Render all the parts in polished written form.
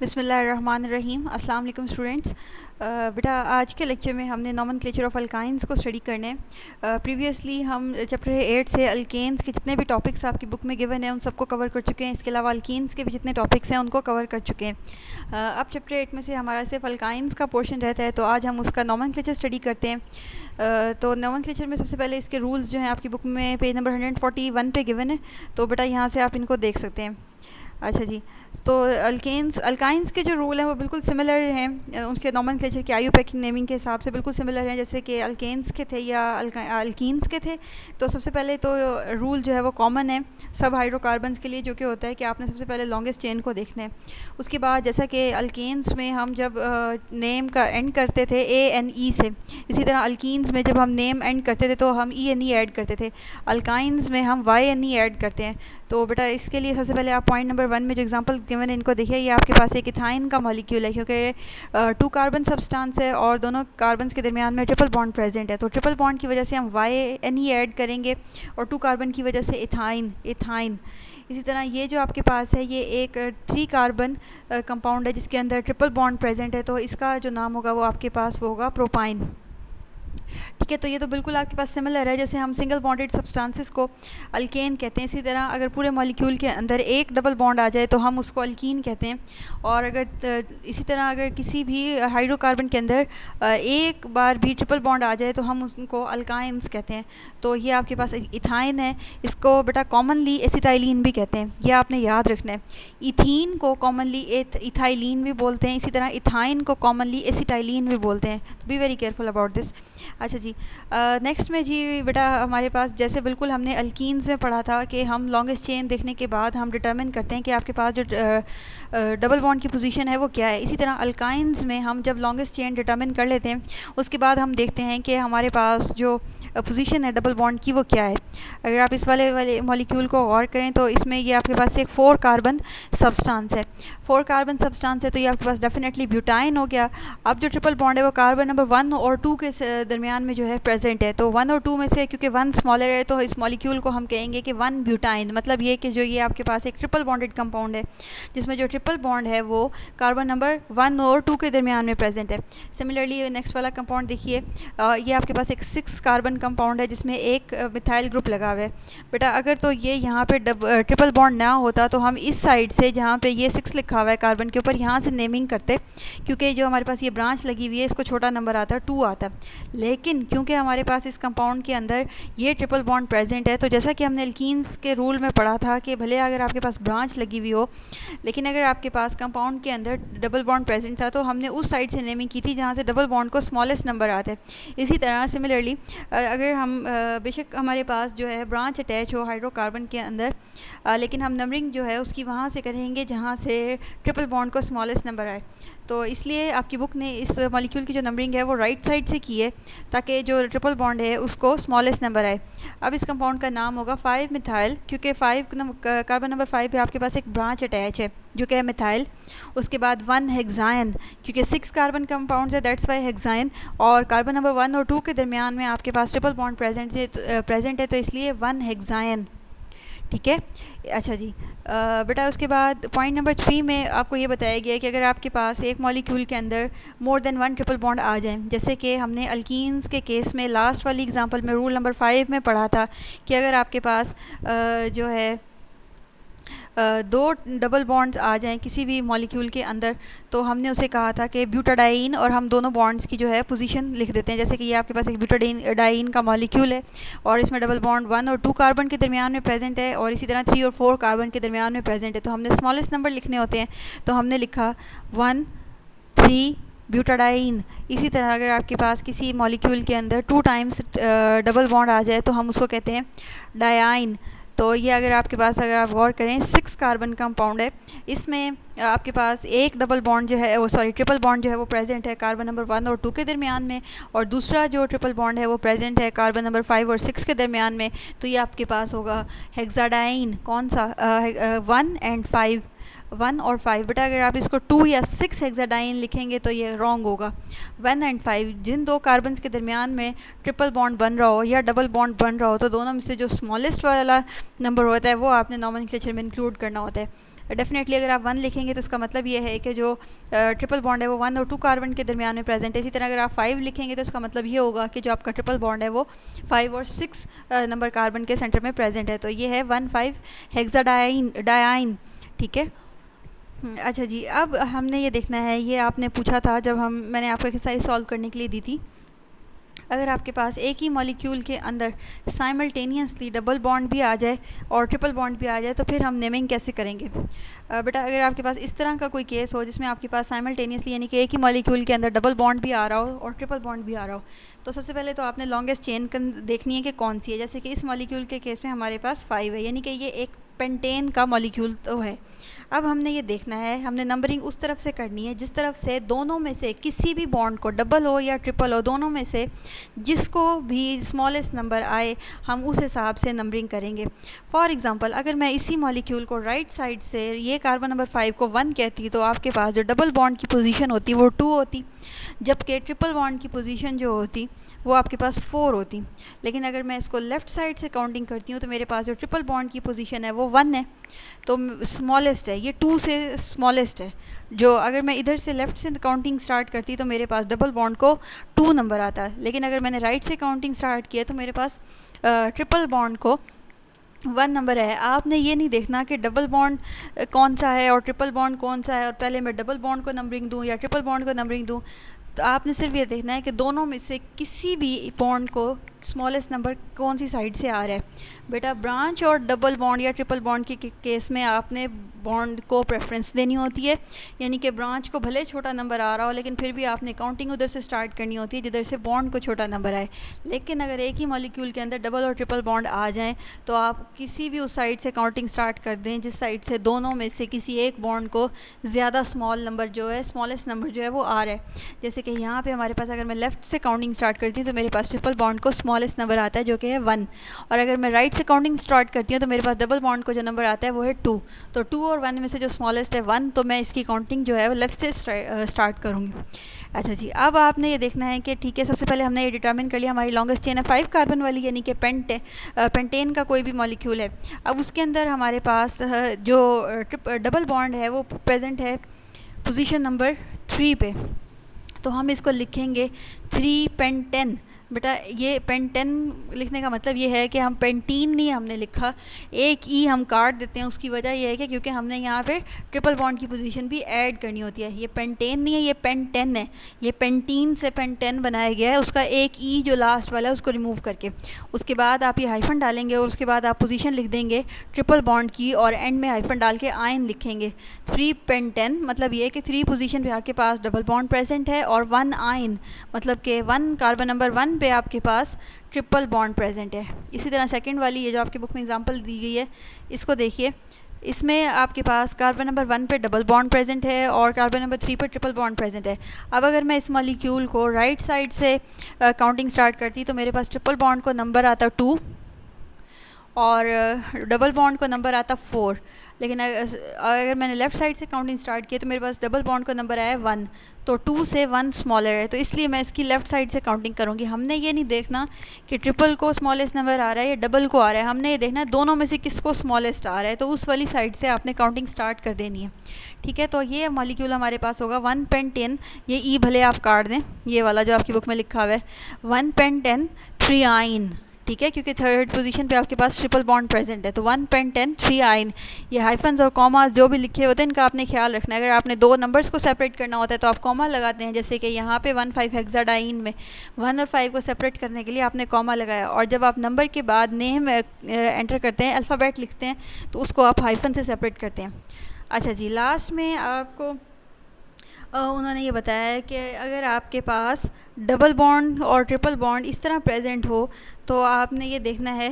बिस्मिल्लाहिर्रहमानिर्रहीम। अस्सलाम वालेकुम स्टूडेंट्स। बेटा आज के लेक्चर में हमने नॉमेनक्लेचर ऑफ अल्काइंस को स्टडी करने। प्रीवियसली हम चैप्टर 8 से अल्केन्स के जितने भी टॉपिक्स आपकी बुक में गिवन है उन सबको कवर कर चुके हैं। इसके अलावा अल्कीन्स के भी जितने टॉपिक्स हैं उनको कवर कर चुके हैं। अब चैप्टर 8 में से हमारा सिर्फ अल्काइंस का पोर्शन रहता है, तो आज हम उसका नॉमेनक्लेचर स्टडी करते हैं। तो नॉमेनक्लेचर में सबसे पहले इसके रूल्स जो हैं आपकी बुक में पेज नंबर 141 पे गिवन है, तो बेटा यहाँ से आप इनको देख सकते हैं। अच्छा जी, तो अल्काइंस के जो रूल हैं वो बिल्कुल सिमिलर हैं उसके नॉमेनक्लेचर के आईयूपैकिक नेमिंग के हिसाब से बिल्कुल सिमिलर हैं जैसे कि अल्केन्स के थे या अल्कीन्स के थे। तो सबसे पहले तो रूल जो है वो कॉमन है सब हाइड्रोकार्बन्स के लिए, जो कि होता है कि आपने सबसे पहले लॉन्गेस्ट चेन को देखना है। उसके बाद जैसा कि अल्केन्स में हम जब नेम का एंड करते थे ANE से, इसी तरह अल्कीन्स में जब हम नेम एंड करते थे तो हम ENE ऐड करते थे। अल्काइंस में हम YNE ऐड करते हैं। तो बेटा इसके लिए सबसे पहले आप पॉइंट नंबर 1 में जो एग्जांपल गिवन है इनको देखिए। ये आपके पास एक इथाइन का मॉलिक्यूल है क्योंकि 2 कार्बन सब्सटेंस है और दोनों कार्बन के दरमियान में ट्रिपल बॉन्ड प्रेजेंट है। तो ट्रिपल बॉन्ड की वजह से हम YNE ऐड करेंगे और 2 कार्बन की वजह से इथाइन। इसी तरह ये जो आपके पास है ये एक 3 कार्बन कंपाउंड है जिसके अंदर ट्रिपल बॉन्ड प्रेजेंट है, तो इसका जो नाम होगा वो आपके पास वो होगा प्रोपाइन। ठीक है, तो ये तो बिल्कुल आपके पास सिमिलर है जैसे हम सिंगल बॉन्डेड सब्सटेंसेस को अल्केन कहते हैं। इसी तरह अगर पूरे मॉलिक्यूल के अंदर एक डबल बॉन्ड आ जाए तो हम उसको अल्कीन कहते हैं। और अगर इसी तरह अगर किसी भी हाइड्रोकार्बन के अंदर एक बार भी ट्रिपल बॉन्ड आ जाए तो हम उसको अल्काइंस कहते हैं। तो ये आपके पास इथाइन है, इसको बेटा कॉमनली एसिटाइलिन भी कहते हैं, ये आपने याद रखना है। इथीन को कॉमनली इथाइलिन भी बोलते हैं, इसी तरह इथाइन को कॉमनली एसिटाइलिन भी बोलते हैं। तो be very careful about this. अच्छा जी, नेक्स्ट में जी बेटा हमारे पास जैसे बिल्कुल हमने अल्कीन्स में पढ़ा था कि हम लॉन्गेस्ट चेन देखने के बाद हम डिटरमिन करते हैं कि आपके पास जो डबल बॉन्ड की पोजीशन है वो क्या है। इसी तरह अल्काइंस में हम जब लॉन्गेस्ट चेन डिटरमिन कर लेते हैं उसके बाद हम देखते हैं कि हमारे पास जो पोजीशन है डबल बॉन्ड की वो क्या है। अगर आप इस वाले मॉलिक्यूल को गौर करें तो इसमें ये आपके पास एक 4 कार्बन सब्सटेंस है। 4 कार्बन सब्सटेंस है तो ये आपके पास डेफिनेटली ब्यूटाइन हो गया। अब जो ट्रिपल बॉन्ड है वो कार्बन नंबर 1 और 2 के दरमियान में जो है प्रेजेंट है। तो 1 और 2 में से क्योंकि 1 स्मॉलर है तो इस मॉलिक्यूल को हम कहेंगे कि 1 ब्यूटाइन। मतलब ये कि जो ये आपके पास एक ट्रिपल बॉन्डेड कंपाउंड है जिसमें जो ट्रिपल बॉन्ड है वो कार्बन नंबर 1 और 2 के दरमियान में प्रेजेंट है। सिमिलरली नेक्स्ट वाला कंपाउंड देखिए, ये आपके पास एक 6 कार्बन कंपाउंड है जिसमें एक मिथाइल ग्रुप लगा हुआ है। बेटा अगर तो ये यहाँ पे ट्रिपल बॉन्ड ना होता तो हम इस साइड से जहाँ पे ये 6 लिखा हुआ है कार्बन के ऊपर यहाँ से नेमिंग करते, क्योंकि जो हमारे पास ये ब्रांच लगी हुई है इसको छोटा नंबर आता है 2 आता। लेकिन क्योंकि हमारे पास इस कंपाउंड के अंदर ये ट्रिपल बॉन्ड प्रेजेंट है तो जैसा कि हमने अल्कीन्स के रूल में पढ़ा था कि भले अगर आपके पास ब्रांच लगी हुई हो लेकिन अगर आपके पास कंपाउंड के अंदर डबल बॉन्ड प्रेजेंट था तो हमने उस साइड से नेमिंग की थी जहाँ से डबल बॉन्ड को स्मॉलेस्ट नंबर आते हैं। इसी तरह सिमिलरली अगर हम बेशक हमारे पास जो है ब्रांच अटैच हो हाइड्रोकार्बन के अंदर, लेकिन हम नंबरिंग जो है उसकी वहाँ से करेंगे जहाँ से ट्रिपल बॉन्ड को स्मॉलेस्ट नंबर आए। तो इसलिए आपकी बुक ने इस मॉलिक्यूल की जो नंबरिंग है वो राइट साइड से की है ताकि जो ट्रिपल बॉन्ड है उसको स्मॉलेस्ट नंबर आए। अब इस कंपाउंड का नाम होगा 5 मिथाइल, क्योंकि 5 कार्बन नंबर 5 पे आपके पास एक ब्रांच अटैच है जो कि है मिथाइल। उसके बाद 1 हेक्साइन, क्योंकि 6 कार्बन कंपाउंड्स है दैट्स वाई हेक्साइन। और कार्बन नंबर 1 और 2 के दरमियान में आपके पास ट्रिपल बॉन्ड प्रेजेंट है तो इसलिए 1 हेक्साइन। ठीक है, अच्छा जी, बेटा उसके बाद पॉइंट नंबर 3 में आपको ये बताया गया है कि अगर आपके पास एक मॉलिक्यूल के अंदर मोर देन 1 ट्रिपल बॉन्ड आ जाए, जैसे कि हमने अल्कीन्स के केस में लास्ट वाली एग्जांपल में रूल नंबर 5 में पढ़ा था कि अगर आपके पास जो है 2 डबल बॉन्ड्स आ जाएं किसी भी मॉलिक्यूल के अंदर तो हमने उसे कहा था कि ब्यूटाडाइन, और हम दोनों बॉन्ड्स की जो है पोजीशन लिख देते हैं। जैसे कि ये आपके पास एक ब्यूटाडाइन का मॉलिक्यूल है और इसमें डबल बॉन्ड 1 और 2 कार्बन के दरमियान में प्रेजेंट है और इसी तरह 3 और 4 कार्बन के दरमियान में प्रेजेंट है। तो हमने स्मॉलेस्ट नंबर लिखने होते हैं तो हमने लिखा 1 3 ब्यूटाडाइन। इसी तरह अगर आपके पास किसी मॉलिक्यूल के अंदर 2 टाइम्स डबल बॉन्ड आ जाए तो हम उसको कहते हैं डायाइन। तो ये अगर आपके पास अगर आप गौर करें 6 कार्बन कंपाउंड है, इसमें आपके पास एक डबल बॉन्ड जो है वो ट्रिपल बॉन्ड जो है वो प्रेजेंट है कार्बन नंबर 1 और 2 के दरमियान में, और दूसरा जो ट्रिपल बॉन्ड है वो प्रेजेंट है कार्बन नंबर 5 और 6 के दरमियान में। तो ये आपके पास होगा हेक्साडाइन। कौन सा? 1 एंड 5। 1 और 5। बेटा अगर आप इसको 2 या 6 हेक्साडाइन लिखेंगे तो ये रॉन्ग होगा। 1 एंड 5 जिन दो कार्बन्स के दरमियान में ट्रिपल बॉन्ड बन रहा हो या डबल बॉन्ड बन रहा हो तो दोनों में से जो स्मॉलेस्ट वाला नंबर होता है वो आपने नॉमेनक्लेचर में इंक्लूड करना होता है। डेफिनेटली अगर आप 1 लिखेंगे तो इसका मतलब ये है कि जो ट्रिपल बॉन्ड है वो 1 और 2 कार्बन के दरमियान में प्रेजेंट है। इसी तरह अगर आप 5 लिखेंगे तो इसका मतलब ये होगा कि जो आपका ट्रिपल बॉन्ड है वो 5 और 6 नंबर कार्बन के सेंटर में प्रेजेंट है। तो ये है 1,5 हेक्साडाइन। ठीक है। अच्छा जी, अब हमने ये देखना है, ये आपने पूछा था जब मैंने आपको एक्सरसाइज सॉल्व करने के लिए दी थी। अगर आपके पास एक ही मॉलिक्यूल के अंदर साइमल्टेनियसली डबल बॉन्ड भी आ जाए और ट्रिपल बॉन्ड भी आ जाए तो फिर हम नेमिंग कैसे करेंगे? बेटा अगर आपके पास इस तरह का कोई केस हो जिसमें आपके पास साइमल्टेनियसली यानी कि एक ही मॉलिक्यूल के अंदर डबल बॉन्ड भी आ रहा हो और ट्रिपल बॉन्ड भी आ रहा हो, तो सबसे पहले तो आपने लॉन्गेस्ट चेन देखनी है कि कौन सी है। जैसे कि इस मॉलिक्यूल के केस में हमारे पास 5 है, यानी कि ये एक पेंटेन का मॉलिक्यूल तो है। अब हमने ये देखना है, हमने नंबरिंग उस तरफ से करनी है जिस तरफ से दोनों में से किसी भी बॉन्ड को, डबल हो या ट्रिपल हो, दोनों में से जिसको भी स्मॉलेस्ट नंबर आए हम उस हिसाब से नंबरिंग करेंगे। फॉर एग्जांपल अगर मैं इसी मॉलिक्यूल को राइट साइड से ये कार्बन नंबर 5 को 1 कहती तो आपके पास जो डबल बॉन्ड की पोजीशन होती वो 2 होती, जबकि ट्रिपल बॉन्ड की पोजीशन जो होती वो आपके पास 4 होती। लेकिन अगर मैं इसको लेफ़्ट साइड से काउंटिंग करती हूँ तो मेरे पास जो ट्रिपल बॉन्ड की पोजीशन है वो 1 है, तो स्मॉलेस्ट है, ये 2 से स्मॉलेस्ट है। जो अगर मैं इधर से लेफ़्ट से काउंटिंग स्टार्ट करती तो मेरे पास डबल बॉन्ड को 2 नंबर आता है, लेकिन अगर मैंने राइट से काउंटिंग स्टार्ट किया तो मेरे पास ट्रिपल बॉन्ड को 1 नंबर है। आपने ये नहीं देखना कि डबल बॉन्ड कौन सा है और ट्रिपल बॉन्ड कौन सा है और पहले मैं डबल बॉन्ड को नंबरिंग दूँ या ट्रिपल बॉन्ड को नंबरिंग दूँ। तो आपने सिर्फ ये देखना है कि दोनों में से किसी भी बॉन्ड को स्मॉलेस्ट नंबर कौन सी साइड से आ रहा है। बेटा ब्रांच और डबल बॉन्ड या ट्रिपल बॉन्ड के केस में आपने बॉन्ड को प्रेफरेंस देनी होती है, यानी कि ब्रांच को भले छोटा नंबर आ रहा हो लेकिन फिर भी आपने काउंटिंग उधर से स्टार्ट करनी होती है जिधर से बॉन्ड को छोटा नंबर आए। लेकिन अगर एक ही मॉलिक्यूल के अंदर डबल और ट्रिपल बॉन्ड आ जाएं तो आप किसी भी उस साइड से काउंटिंग स्टार्ट कर दें जिस साइड से दोनों में से किसी एक बॉन्ड को ज़्यादा स्मॉल नंबर जो है, स्मॉलेस्ट नंबर जो है वो आ रहा है। जैसे कि यहाँ पे हमारे पास अगर मैं लेफ़्ट से काउंटिंग स्टार्ट करती हूँ तो मेरे पास ट्रिपल बॉन्ड को स्मॉलेस्ट नंबर आता है जो कि है 1, और अगर मैं राइट से काउंटिंग स्टार्ट करती हूँ तो मेरे पास डबल बॉन्ड को जो नंबर आता है वो है 2। तो 2 और 1 में से जो स्मॉलेस्ट है 1, तो मैं इसकी काउंटिंग जो है वो लेफ़्ट से स्टार्ट करूँगी। अच्छा जी, अब आपने ये देखना है कि ठीक है, सबसे पहले हमने ये डिटर्मिन कर लिया हमारी लॉन्गेस्ट चेन है 5 कार्बन वाली, यानी कि पेंटेन का कोई भी मॉलिक्यूल है। अब उसके अंदर हमारे पास जो डबल बॉन्ड है वो प्रेजेंट है पोजीशन नंबर 3 पे, तो हम इसको लिखेंगे 3 पेंटेन। बेटा ये पेंटेन लिखने का मतलब ये है कि हम पेंटीन नहीं हमने लिखा, एक ई हम काट देते हैं। उसकी वजह यह है कि क्योंकि हमने यहाँ पे ट्रिपल बॉन्ड की पोजीशन भी ऐड करनी होती है। ये पेंटेन नहीं है, ये पेंटेन है। ये पेंटीन से पेंटेन बनाया गया है, उसका एक ई जो लास्ट वाला है उसको रिमूव करके उसके बाद आप ये हाइफन डालेंगे और उसके बाद आप पोजीशन लिख देंगे ट्रिपल बॉन्ड की और एंड में हाइफन डाल के आयन लिखेंगे। 3 पेंटेन मतलब ये कि 3 पोजीशन पे आपके पास डबल बॉन्ड प्रेजेंट है और 1 आयन मतलब कि 1 कार्बन नंबर 1 पे आपके पास ट्रिपल बॉन्ड प्रेजेंट है। इसी तरह सेकंड वाली ये जो आपकी बुक में एग्जांपल दी गई है इसको देखिए, इसमें आपके पास कार्बन नंबर 1 पे डबल बॉन्ड प्रेजेंट है और कार्बन नंबर 3 पे ट्रिपल बॉन्ड प्रेजेंट है। अब अगर मैं इस मॉलिक्यूल को राइट साइड से काउंटिंग स्टार्ट करती तो मेरे पास ट्रिपल बॉन्ड को नंबर आता 2 और डबल बॉन्ड को नंबर आता 4। लेकिन अगर मैंने लेफ़्ट साइड से काउंटिंग स्टार्ट किया तो मेरे पास डबल बॉन्ड का नंबर आया 1, तो 2 से 1 स्मॉलर है, तो इसलिए मैं इसकी लेफ़्ट साइड से काउंटिंग करूँगी। हमने ये नहीं देखना कि ट्रिपल को स्मॉलेस्ट नंबर आ रहा है या डबल को आ रहा है, हमने ये देखना है दोनों में से किसको स्मॉलेस्ट आ रहा है, तो उस वाली साइड से आपने काउंटिंग स्टार्ट कर देनी है। ठीक है, तो ये मॉलिक्यूल हमारे पास होगा 1 पेंटेन, ये ई भले आप काट दें, ये वाला जो आपकी बुक में लिखा हुआ है 1 पेंटेन 3 आइन। ठीक है, क्योंकि थर्ड पोजीशन पे आपके पास ट्रिपल बॉन्ड प्रेजेंट है, तो 1 पेंटेन 3 आइन। ये हाइफन्स और कॉमास जो भी लिखे होते हैं इनका आपने ख्याल रखना है। अगर आपने दो नंबर्स को सेपरेट करना होता है तो आप कॉमा लगाते हैं, जैसे कि यहाँ पे 1,5 हेक्साडाइन में 1 और 5 को सेपरेट करने के लिए आपने कॉमा लगाया, और जब आप नंबर के बाद नेम एंटर करते हैं, अल्फ़ाबेट लिखते हैं, तो उसको आप हाइफन से सेपरेट करते हैं। अच्छा जी, लास्ट में आपको उन्होंने ये बताया है कि अगर आपके पास डबल बॉन्ड और ट्रिपल बॉन्ड इस तरह प्रेजेंट हो तो आपने ये देखना है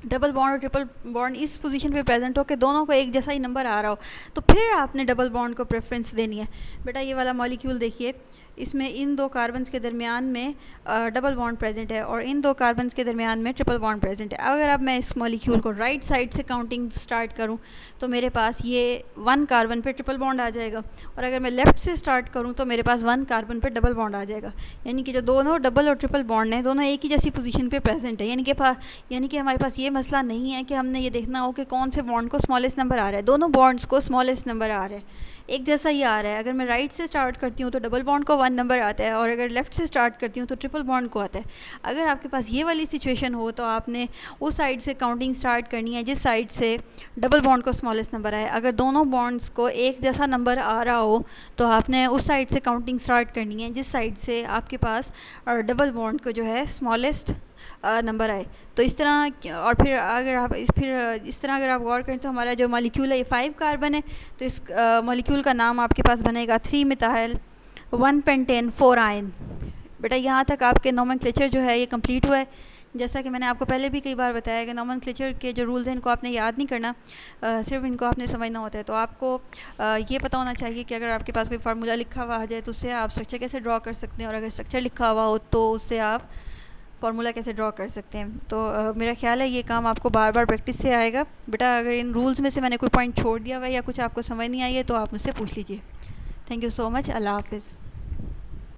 डबल बॉन्ड और ट्रिपल बॉन्ड इस पोजीशन पे प्रेजेंट हो कि दोनों को एक जैसा ही नंबर आ रहा हो, तो फिर आपने डबल बॉन्ड को प्रेफरेंस देनी है। बेटा ये वाला मॉलिक्यूल देखिए, इसमें इन दो कार्बन्स के दरमियान में डबल बॉन्ड प्रेजेंट है और इन दो कार्बन्स के दरमियान में ट्रिपल बॉन्ड प्रेजेंट है। अगर अब मैं इस मॉलिक्यूल को राइट साइड से काउंटिंग स्टार्ट करूं तो मेरे पास ये 1 कार्बन पे ट्रिपल बॉन्ड आ जाएगा, और अगर मैं लेफ़्ट से स्टार्ट करूं तो मेरे पास 1 कार्बन पे डबल बॉन्ड आ जाएगा। यानी कि जो दोनों डबल और ट्रिपल बॉन्ड हैं दोनों एक ही जैसी पोजीशन पे प्रेजेंट है। यानी कि हमारे पास ये मसला नहीं है कि हमने ये देखना हो कि कौन से बॉन्ड को स्मॉलेस्ट नंबर आ रहा है। दोनों बॉन्ड्स को स्मॉलेस्ट नंबर आ रहा है, एक जैसा ही आ रहा है। अगर मैं राइट से स्टार्ट करती हूँ तो डबल बॉन्ड को 1 नंबर आता है, और अगर लेफ़्ट से स्टार्ट करती हूँ तो ट्रिपल बॉन्ड को आता है। अगर आपके पास ये वाली सिचुएशन हो तो आपने उस साइड से काउंटिंग स्टार्ट करनी है जिस साइड से डबल बॉन्ड को स्मॉलेस्ट नंबर आए। अगर दोनों बॉन्ड्स को एक जैसा नंबर आ रहा हो तो आपने उस साइड से काउंटिंग स्टार्ट करनी है जिस साइड से आपके पास डबल बॉन्ड को जो है स्मॉलेस्ट नंबर आए। तो इस तरह, और फिर इस तरह अगर आप गौर करें तो हमारा जो मॉलिक्यूल है ये 5 कार्बन है, तो इस मॉलिक्यूल का नाम आपके पास बनेगा 3 मिथाइल 1 पेंटेन 4 आयन। बेटा यहाँ तक आपके नोमेनक्लेचर जो है ये कंप्लीट हुआ है। जैसा कि मैंने आपको पहले भी कई बार बताया कि नोमेनक्लेचर के जो रूल्स हैं इनको आपने याद नहीं करना, सिर्फ इनको आपने समझना होता है। तो आपको ये पता होना चाहिए कि अगर आपके पास कोई फार्मूला लिखा हुआ आ जाए तो उससे आप स्ट्रक्चर कैसे ड्रॉ कर सकते हैं, और अगर स्ट्रक्चर लिखा हुआ हो तो उससे आप फार्मूला कैसे ड्रॉ कर सकते हैं। तो मेरा ख्याल है ये काम आपको बार बार प्रैक्टिस से आएगा। बेटा अगर इन रूल्स में से मैंने कोई पॉइंट छोड़ दिया हुआ है या कुछ आपको समझ नहीं आई है तो आप मुझसे पूछ लीजिए। Thank you so much. अल्लाह हाफिज़।